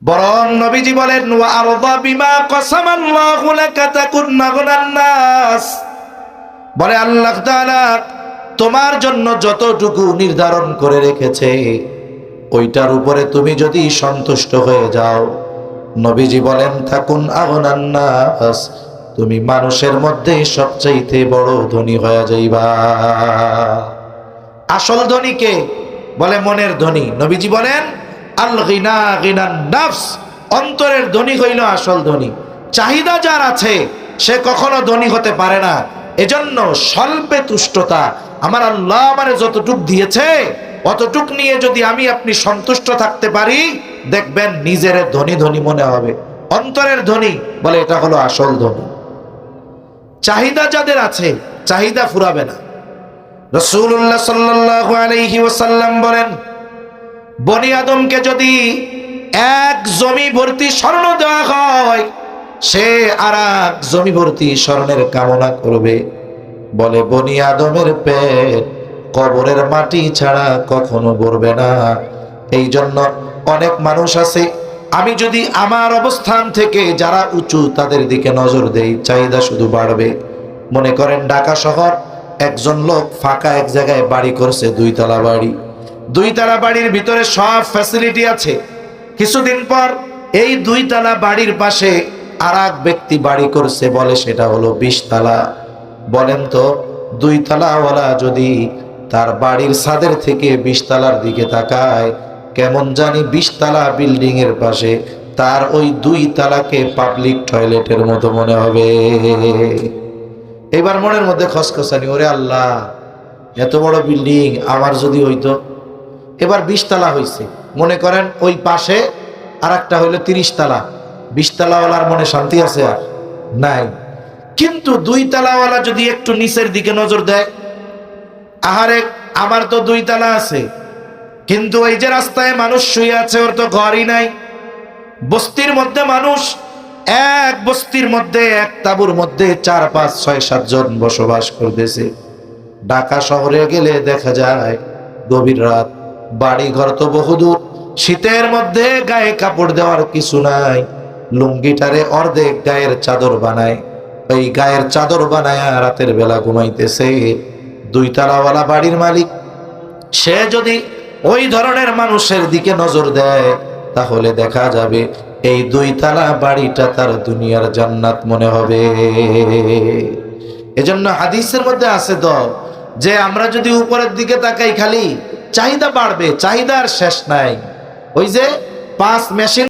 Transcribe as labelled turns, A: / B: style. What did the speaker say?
A: বরং নবীজি বলেন ওয়া আরদা বিমা কাসামাল্লাহু লাকা তাকুন মাগনান নাস, বলে আল্লাহ তাআলা তোমার জন্য যতটুকু নির্ধারণ করে রেখেছে ওইটার উপরে তুমি যদি সন্তুষ্ট হয়ে যাও, নবীজি বলেন তাকুন আগনান নাস, তুমি মানুষের মধ্যে সবচাইতে বড় ধনী হয়ে যাইবা। আসল ধনী কে? বলে মনের ধনী। নবীজি বলেন আল গিনা গিনান নাফস, অন্তরের ধনী হইল আসল ধনী। চাহিদা যার আছে সে কখনো ধনী হতে পারে না। এজন্য স্বল্পে তুষ্টতা, আমার আল্লাহ আমারে যতটুক দিয়েছে অতটুক নিয়ে যদি আমি আপনি সন্তুষ্ট থাকতে পারি, দেখবেন নিজের ধনী ধনী মনে হবে। অন্তরের ধনী বলে এটা হলো আসল ধনী। চাহিদা যাদের আছে চাহিদা ফুরাবে না। রাসূলুল্লাহ সাল্লাল্লাহু আলাইহি ওয়াসাল্লাম বলেন বনি আদমকে যদি এক জমি ভর্তি স্বর্ণ দেওয়া হয়, সে আর এক জমি ভর্তি স্বর্ণের কামনা করবে। বলে বনি আদমের পেট কবরের মাটি ছাড়া কখনো ভরবে না। এই জন্য অনেক মানুষ আছে, আমি যদি আমার অবস্থান থেকে যারা উঁচু তাদের দিকে নজর দেই, চাহিদা শুধু বাড়বে। মনে করেন ঢাকা শহর, একজন লোক ফাঁকা এক জায়গায় বাড়ি করছে, 2 তলা বাড়ি। 2 তলা বাড়ির ভিতরে সব ফ্যাসিলিটি আছে। কিছুদিন পর এই 2 তলা বাড়ির পাশে আর এক ব্যক্তি বাড়ি করছে, বলে সেটা হলো 20 তলা। বলেন তো 2 তলাওয়ালা যদি তার বাড়ির ছাদের থেকে 20 তলার দিকে তাকায়, কেমন জানি 20 তলা বিল্ডিং এর পাশে তার ওই 2 তলাকে পাবলিক টয়লেটের মতো মনে হবে। এবার মনের মধ্যে খসখসানি, ওরে আল্লাহ এত বড় বিল্ডিং আমার যদি হইতো। এবার 20 তলা হইছে, মনে করেন ওই পাশে আর একটা হইলো 30 তলা। 20 তলাওয়ালার মনে শান্তি আছে আর নাই। কিন্তু 2 তলাওয়ালা যদি একটু নিচের দিকে নজর দেয়, আহারে আমার তো 2 তলা আছে, কিন্তু এই যে রাস্তায় মানুষ শুয়ে আছে ওর তো ঘরই নাই। বস্তির মধ্যে মানুষ, এক বস্তির মধ্যে এক তাঁবুর মধ্যে 4, 5, 6, 7 জন বসবাস করতেছে। ঢাকা শহরে গেলে দেখা যায় গভীর রাত, বাড়ি ঘর তো বহুদূর, শীতের মধ্যে গায়ে কাপড় দেওয়ার কিছু নাই, লুঙ্গিটারে অর্ধেক গায়ের চাদর বানায়, ওই গায়ের চাদর বানায় রাতের বেলা ঘুমাইতেছে। 2 তলাওয়ালা বাড়ির মালিক, সে যদি ওই ধরনের মানুষের দিকে নজর দেয়, তাহলে দেখা যাবে এই 2 তলা বাড়িটা তার দুনিয়ার জান্নাত মনে হবে। এজন্য হাদিসের মধ্যে আছে তো যে আমরা যদি উপরের দিকে তাকাই খালি চাহিদা বাড়বে, চাহিদার শেষ নাই। ওই যে 5 মেশিন